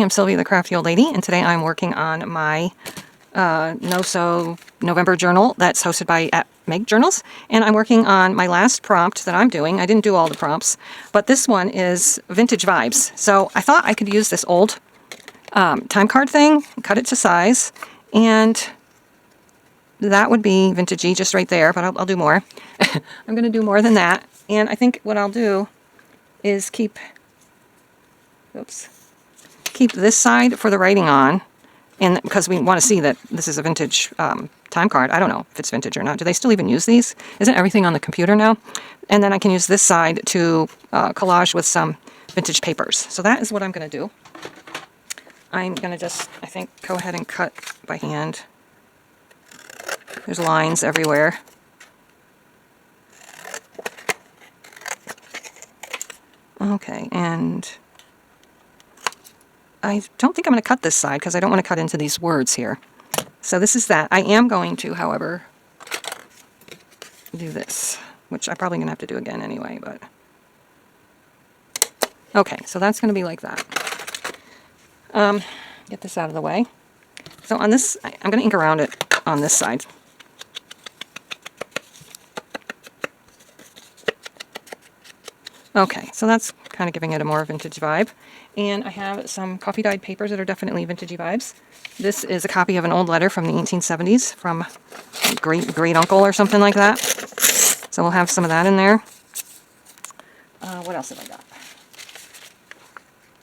I'm Sylvia the Crafty Old Lady, and today I'm working on my No-Sew November journal that's hosted by @Meg Journals, and I'm working on my last prompt that I'm doing. I didn't do all the prompts, but this one is Vintage Vibes. So I thought I could use this old time card thing, cut it to size, and that would be vintagey just right there, but I'll do more. I'm going to do more than that, and I think what I'll do is keep this side for the writing on, and because we want to see that this is a vintage time card. I don't know if it's vintage or not. Do they still even use these? Isn't everything on the computer now? And then I can use this side to collage with some vintage papers. So that is what I'm going to do. I'm going to just, I think, go ahead and cut by hand. There's lines everywhere. Okay, and I don't think I'm going to cut this side because I don't want to cut into these words here. So this is that. I am going to, however, do this, which I'm probably going to have to do again anyway, but okay, so that's going to be like that. Get this out of the way. So on this, I'm going to ink around it on this side. Okay, so that's kind of giving it a more vintage vibe. And I have some coffee dyed papers that are definitely vintagey vibes. This is a copy of an old letter from the 1870s from a great uncle or something like that. So we'll have some of that in there. What else have I got?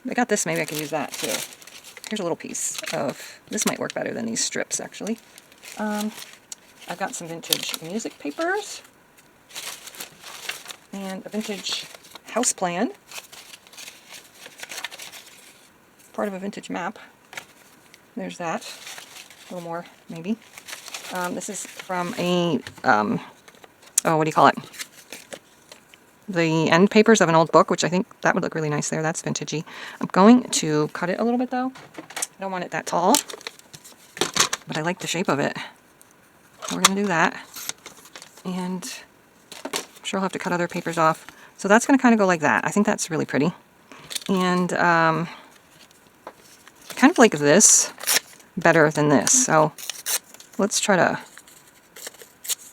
I got this, maybe I can use that too. Here's a little piece of, this might work better than these strips actually. I've got some vintage music papers and a vintage house plan, part of a vintage map. There's that. A little more, maybe. This is from a, oh, what do you call it? The end papers of an old book, which I think that would look really nice there. That's vintagey. I'm going to cut it a little bit, though. I don't want it that tall, but I like the shape of it. So we're going to do that. And I'm sure I'll have to cut other papers off. So that's going to kind of go like that. I think that's really pretty. And kind of like this, better than this. So let's try to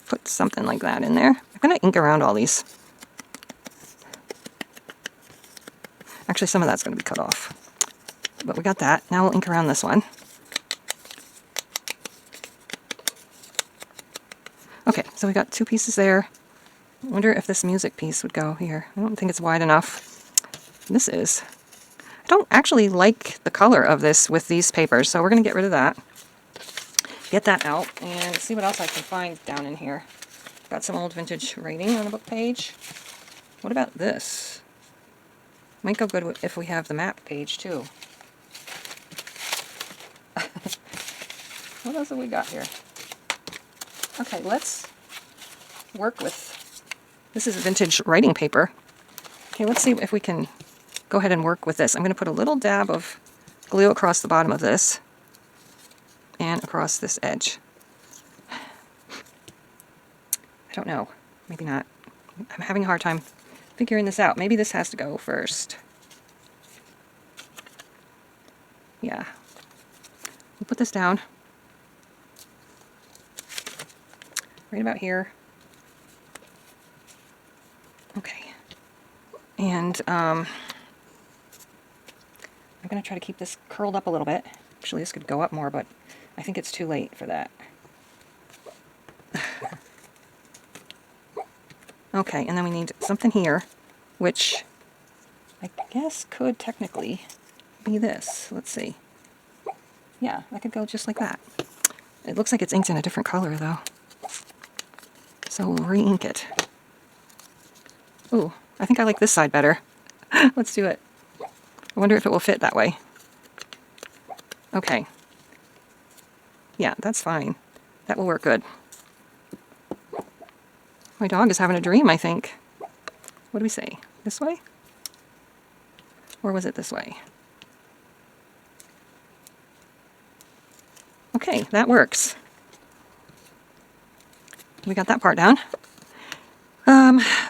put something like that in there. I'm going to ink around all these. Actually, some of that's going to be cut off. But we got that. Now we'll ink around this one. Okay, so we got two pieces there. I wonder if this music piece would go here. I don't think it's wide enough. This is. I don't actually like the color of this with these papers, so we're going to get rid of that. Get that out and see what else I can find down in here. Got some old vintage writing on the book page. What about this? Might go good if we have the map page too. What else have we got here? Okay, let's work with, this is vintage writing paper. Okay, let's see if we can go ahead and work with this. I'm going to put a little dab of glue across the bottom of this and across this edge. I don't know. Maybe not. I'm having a hard time figuring this out. Maybe this has to go first. Yeah. We'll put this down. Right about here. Okay. And I'm going to try to keep this curled up a little bit. Actually, this could go up more, but I think it's too late for that. Okay, and then we need something here, which I guess could technically be this. Let's see. Yeah, that could go just like that. It looks like it's inked in a different color, though. So we'll re-ink it. Ooh, I think I like this side better. Let's do it. I wonder if it will fit that way. Okay. Yeah, that's fine. That will work good. My dog is having a dream, I think. What do we say? This way? Or was it this way? Okay, that works. We got that part down.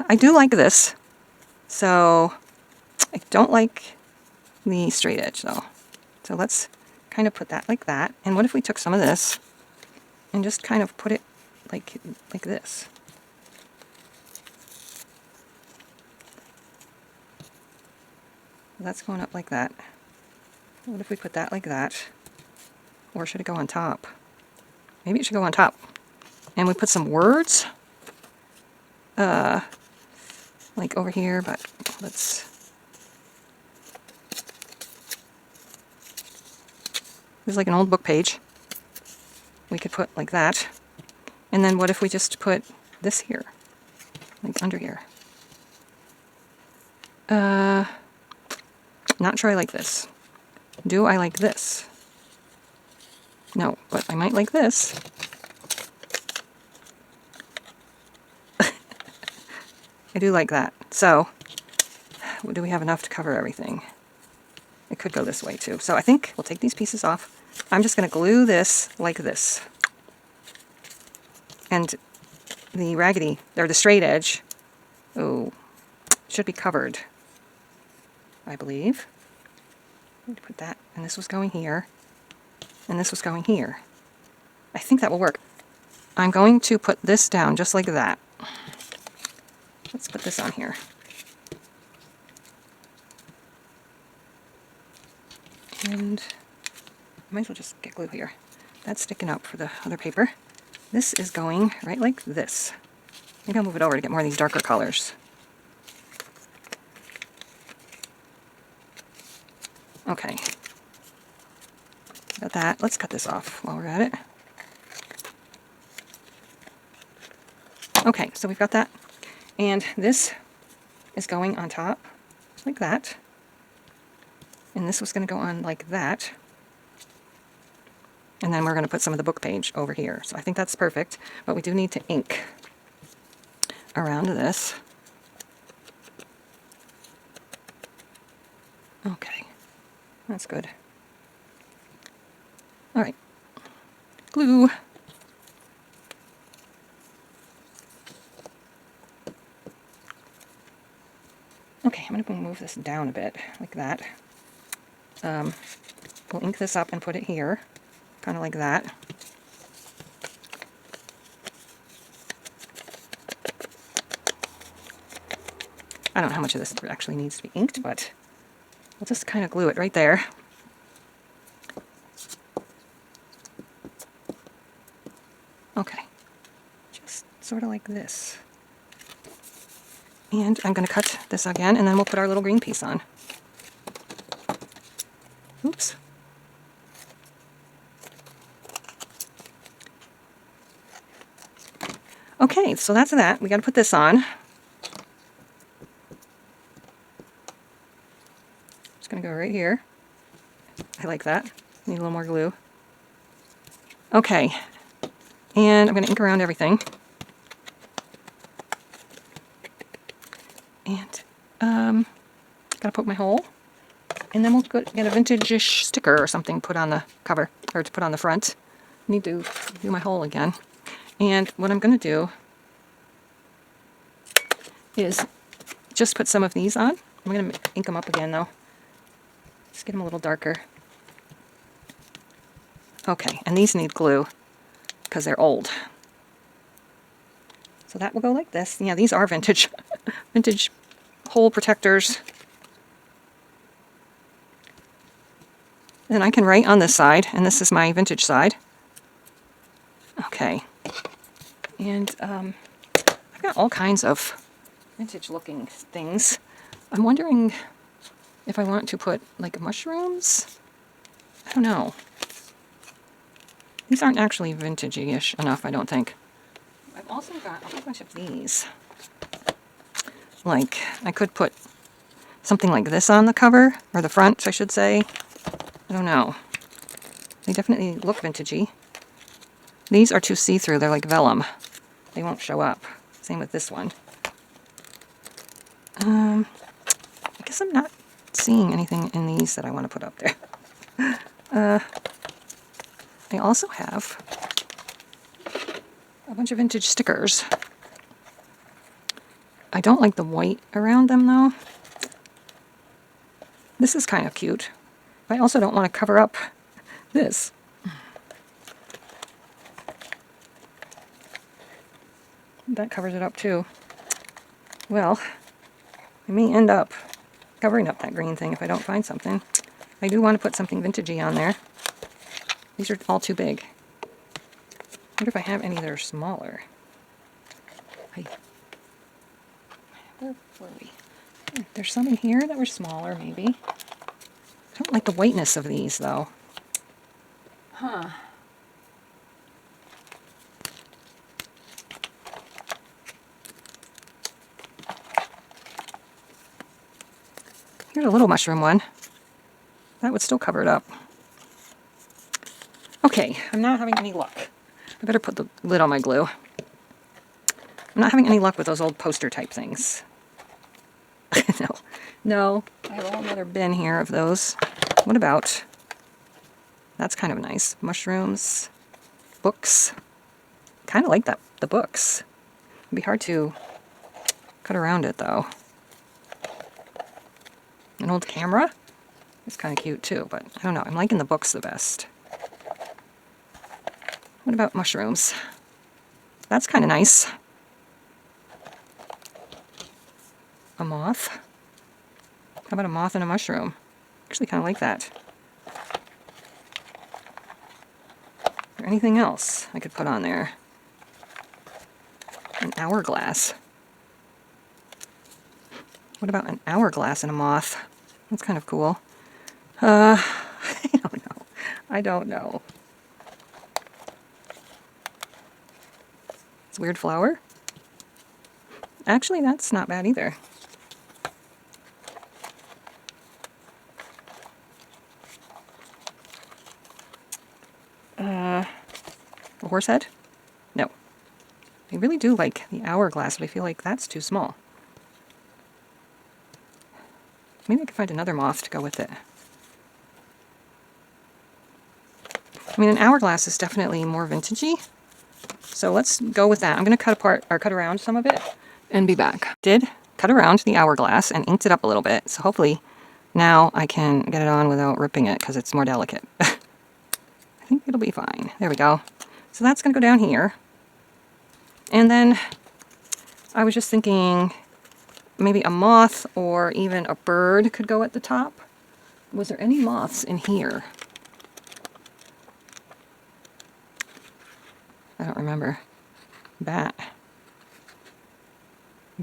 I do like this. So I don't like the straight edge though. So let's kind of put that like that. And what if we took some of this and just kind of put it like this? That's going up like that. What if we put that like that? Or should it go on top? Maybe it should go on top. And we put some words like over here, but let's... This is like an old book page. We could put like that. And then what if we just put this here? Like under here. Not sure I like this. Do I like this? No, but I might like this. I do like that. So, do we have enough to cover everything? It could go this way too. So I think we'll take these pieces off. I'm just going to glue this like this. And the raggedy, or the straight edge, oh, should be covered, I believe. Put that, and this was going here, and this was going here. I think that will work. I'm going to put this down just like that. Let's put this on here. And I might as well just get glue here. That's sticking up for the other paper. This is going right like this. Maybe I'll move it over to get more of these darker colors. Okay. Got that. Let's cut this off while we're at it. Okay, so we've got that. And this is going on top like that. And this was going to go on like that. And then we're going to put some of the book page over here. So I think that's perfect. But we do need to ink around this. Okay, that's good. All right, glue. Okay, I'm going to move this down a bit, like that. We'll ink this up and put it here, kind of like that. I don't know how much of this actually needs to be inked, but we'll just kind of glue it right there. Okay, just sort of like this. And I'm going to cut this again, and then we'll put our little green piece on. Oops. Okay, so that's that. We got to put this on. Just going to go right here. I like that. Need a little more glue. Okay, and I'm going to ink around everything. And gotta poke my hole. And then we'll get a vintage-ish sticker or something put on the cover, or to put on the front. Need to do my hole again. And what I'm going to do is just put some of these on. I'm going to ink them up again though. Just get them a little darker. Okay, and these need glue because they're old. So that will go like this. Yeah, these are vintage, vintage hole protectors. Then I can write on this side, and this is my vintage side. Okay. And I've got all kinds of vintage looking things. I'm wondering if I want to put like mushrooms. I don't know. These aren't actually vintage-ish enough, I don't think. I've also got a whole bunch of these. Like, I could put something like this on the cover, or the front, I should say. I don't know. They definitely look vintagey. These are too see-through. They're like vellum. They won't show up. Same with this one. I guess I'm not seeing anything in these that I want to put up there. I also have a bunch of vintage stickers. I don't like the white around them though. This is kind of cute. I also don't want to cover up this. That covers it up too. Well, I may end up covering up that green thing if I don't find something. I do want to put something vintagey on there. These are all too big. I wonder if I have any that are smaller. Where were we? There's some in here that were smaller, maybe. I don't like the whiteness of these, though. Huh. Here's a little mushroom one. That would still cover it up. Okay, I'm not having any luck. I better put the lid on my glue. I'm not having any luck with those old poster type things. No. I have a whole other bin here of those. What about... That's kind of nice. Mushrooms. Books. Kind of like that. The books. It'd be hard to cut around it, though. An old camera. It's kind of cute, too, but I don't know. I'm liking the books the best. What about mushrooms? That's kind of nice. A moth. How about a moth and a mushroom? Actually kind of like that. Is there anything else I could put on there? An hourglass. What about an hourglass and a moth? That's kind of cool. I don't know. I don't know. It's a weird flower. Actually, that's not bad either. A horse head? No. I really do like the hourglass, but I feel like that's too small. Maybe I can find another moth to go with it. I mean, an hourglass is definitely more vintagey. So let's go with that. I'm going to cut apart or cut around some of it and be back. Did cut around the hourglass and inked it up a little bit. So hopefully now I can get it on without ripping it because it's more delicate. I think it'll be fine. There we go. So that's going to go down here. And then I was just thinking maybe a moth or even a bird could go at the top. Was there any moths in here? I don't remember. Bat.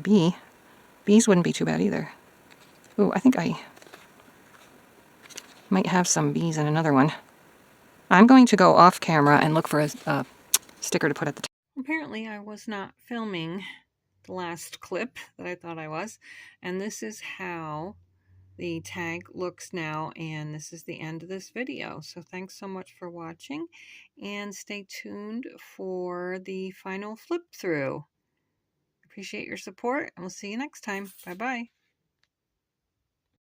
Bee. Bees wouldn't be too bad either. Ooh, I think I might have some bees in another one. I'm going to go off camera and look for a sticker to put at the top. Apparently I was not filming the last clip that I thought I was, and this is how the tag looks now, and this is the end of this video. So thanks so much for watching, and stay tuned for the final flip through. Appreciate your support, and we'll see you next time. Bye bye.